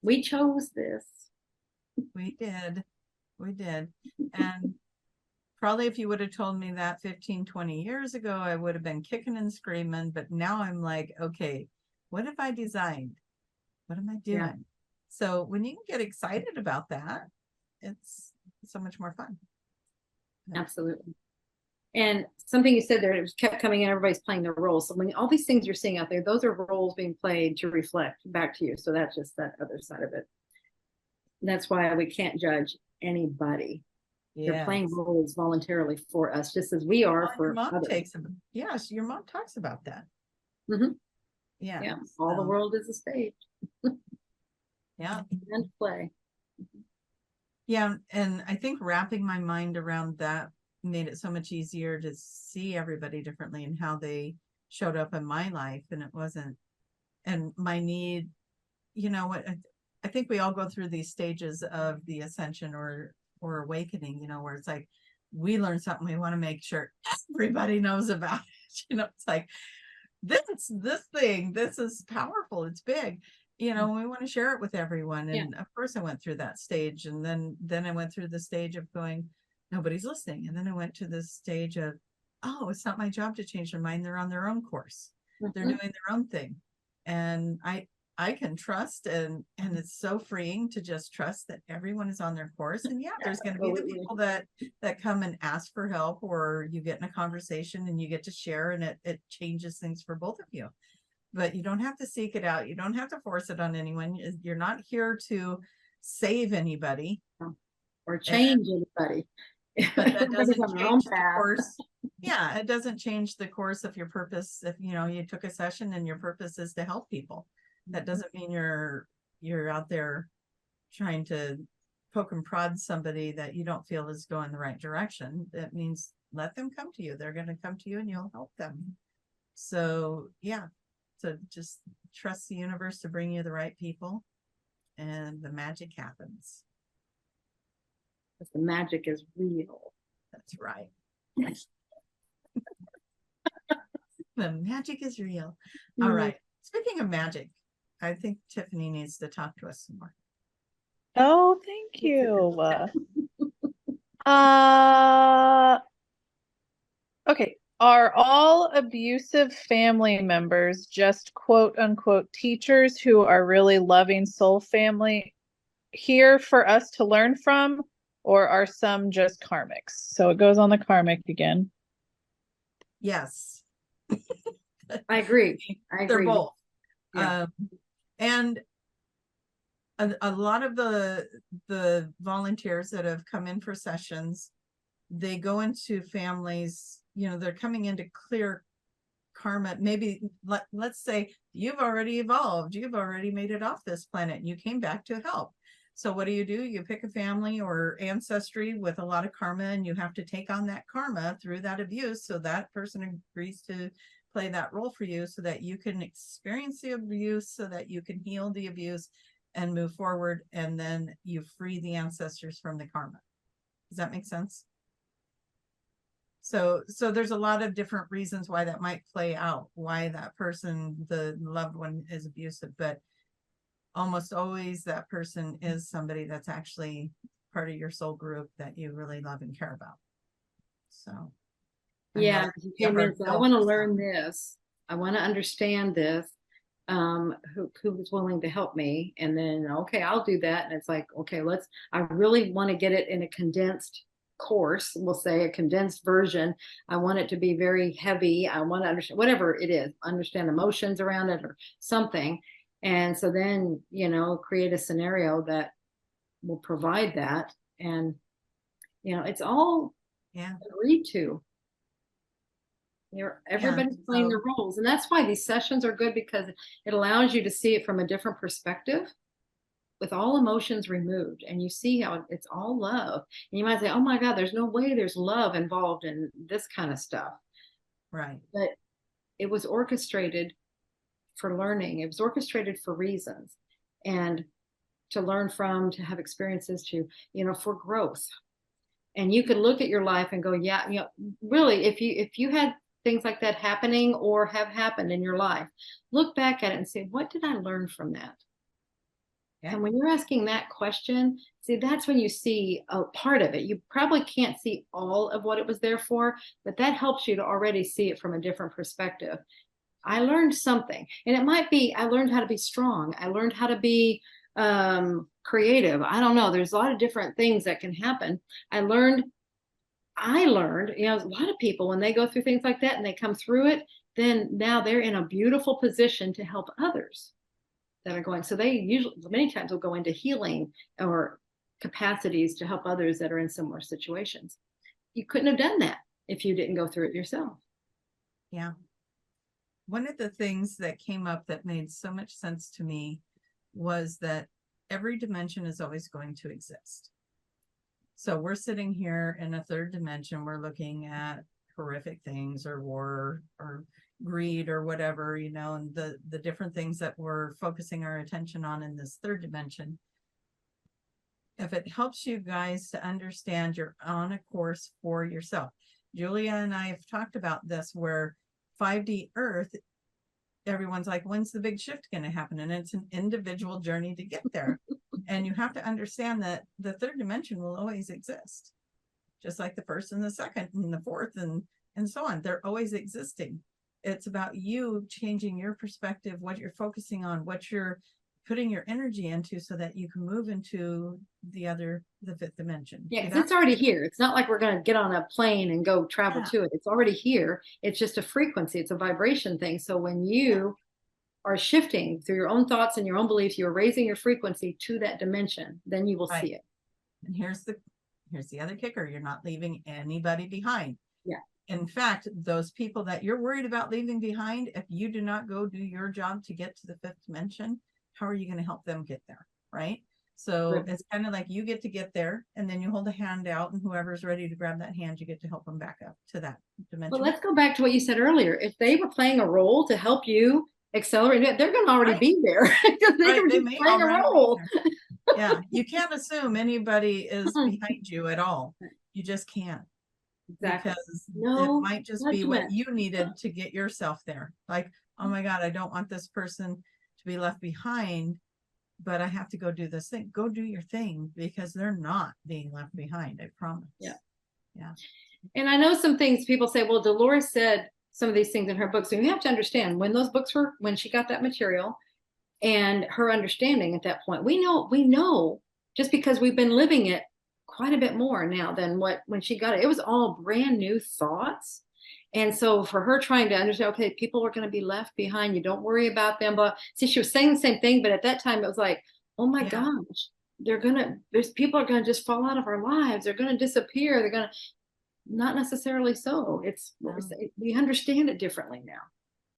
We chose this. We did. And probably if you would have told me that 15, 20 years ago, I would have been kicking and screaming. But now I'm like, okay, what have I designed? What am I doing? Yeah. So when you can get excited about that, it's so much more fun. Absolutely. And something you said there, it kept coming in, everybody's playing their roles. So when all these things you're seeing out there, those are roles being played to reflect back to you. So that's just that other side of it. And that's why we can't judge anybody. They're playing roles voluntarily for us, just as we are for your mom others. Yes, your mom talks about that. Mm-hmm. Yeah. Yeah. All the world is a stage. Yeah. And play. Yeah. And I think wrapping my mind around that made it so much easier to see everybody differently and how they showed up in my life. And it wasn't, and my need, you know what, I think we all go through these stages of the ascension or awakening, you know, where it's like we learn something, we want to make sure everybody knows about it. You know, it's like this thing, this is powerful, it's big, you know, we want to share it with everyone. And of course I went through that stage, and then I went through the stage of going, nobody's listening. And then I went to the stage of, oh, it's not my job to change their mind, they're on their own course, they're doing their own thing. And I can trust, and it's so freeing to just trust that everyone is on their course. And yeah, there's going to be the people that come and ask for help, or you get in a conversation and you get to share, and it changes things for both of you. But you don't have to seek it out, you don't have to force it on anyone. You're not here to save anybody or change anybody. But that doesn't change the course. Yeah, it doesn't change the course of your purpose. If you know you took a session and your purpose is to help people, that doesn't mean you're out there trying to poke and prod somebody that you don't feel is going the right direction. That means let them come to you. They're going to come to you and you'll help them. So yeah, so just trust the universe to bring you the right people, and the magic happens. Because the magic is real. That's right. The magic is real. All right. Speaking of magic, I think Tiffany needs to talk to us some more. Oh, thank you. Okay. Are all abusive family members just quote unquote teachers who are really loving soul family here for us to learn from, or are some just karmics? So it goes on the karmic again. Yes. I agree. They're both. Yeah. And a lot of the volunteers that have come in for sessions, they go into families, you know, they're coming in to clear karma. Maybe let's say you've already evolved, you've already made it off this planet, and you came back to help. So what do? You pick a family or ancestry with a lot of karma, and you have to take on that karma through that abuse. So that person agrees to play that role for you so that you can experience the abuse, so that you can heal the abuse and move forward. And then you free the ancestors from the karma. Does that make sense? So there's a lot of different reasons why that might play out, why that person, the loved one, is abusive, but almost always that person is somebody that's actually part of your soul group that you really love and care about. So yeah, I want to learn this, I want to understand this, who's willing to help me, and then okay, I'll do that. And it's like, okay, I really want to get it in a condensed course, we'll say a condensed version. I want it to be very heavy. I want to understand whatever it is, understand emotions around it or something. And so then, you know, create a scenario that will provide that. And, you know, it's all agreed to. Everybody's playing their roles. And that's why these sessions are good, because it allows you to see it from a different perspective with all emotions removed. And you see how it's all love. And you might say, oh my God, there's no way there's love involved in this kind of stuff. Right. But it was orchestrated for learning. It was orchestrated for reasons, and to learn from, to have experiences, to, you know, for growth. And you could look at your life and go, yeah, you know, really, if you had things like that happening or have happened in your life, look back at it and say, what did I learn from that? Okay. And when you're asking that question, see, that's when you see a part of it. You probably can't see all of what it was there for, but that helps you to already see it from a different perspective. I learned something, and it might be I learned how to be strong. I learned how to be creative. I don't know. There's a lot of different things that can happen. I learned, you know, a lot of people when they go through things like that and they come through it, then now they're in a beautiful position to help others that are going. So they usually, many times, will go into healing or capacities to help others that are in similar situations. You couldn't have done that if you didn't go through it yourself. Yeah. One of the things that came up that made so much sense to me was that every dimension is always going to exist. So we're sitting here in a third dimension. We're looking at horrific things or war or greed or whatever, you know, and the different things that we're focusing our attention on in this third dimension. If it helps you guys to understand you're on a course for yourself. Julia and I have talked about this where 5D Earth, everyone's like, when's the big shift going to happen? And it's an individual journey to get there. And you have to understand that the third dimension will always exist, just like the first and the second and the fourth and so on. They're always existing. It's about you changing your perspective, what you're focusing on, what you're putting your energy into so that you can move into the fifth dimension. Yeah, it's already here. It's not like we're going to get on a plane and go travel to it. It's already here. It's just a frequency. It's a vibration thing. So when you are shifting through your own thoughts and your own beliefs, you're raising your frequency to that dimension, then you will see it. And here's the other kicker. You're not leaving anybody behind. Yeah. In fact, those people that you're worried about leaving behind, if you do not go do your job to get to the fifth dimension, how are you going to help them get there? Right. So it's kind of like you get to get there and then you hold a hand out and whoever's ready to grab that hand, you get to help them back up to that dimension. But let's go back to what you said earlier. If they were playing a role to help you accelerate it, they're going to already be there. They may playing a role. Yeah. You can't assume anybody is behind you at all. You just can't. Exactly. Because it might just be what you needed to get yourself there. Like, oh my God, I don't want this person to be left behind, but I have to go do this thing. Go do your thing because they're not being left behind. I promise. Yeah. Yeah. And I know some things people say, well, Dolores said some of these things in her books. So you have to understand when those books were, when she got that material and her understanding at that point, we know just because we've been living it quite a bit more now than when she got it. It was all brand new thoughts. And so for her trying to understand, okay, people are going to be left behind. You don't worry about them. But see, she was saying the same thing, but at that time it was like, oh my gosh, people are going to just fall out of our lives. They're going to disappear. They're going to, not necessarily so. We understand it differently now.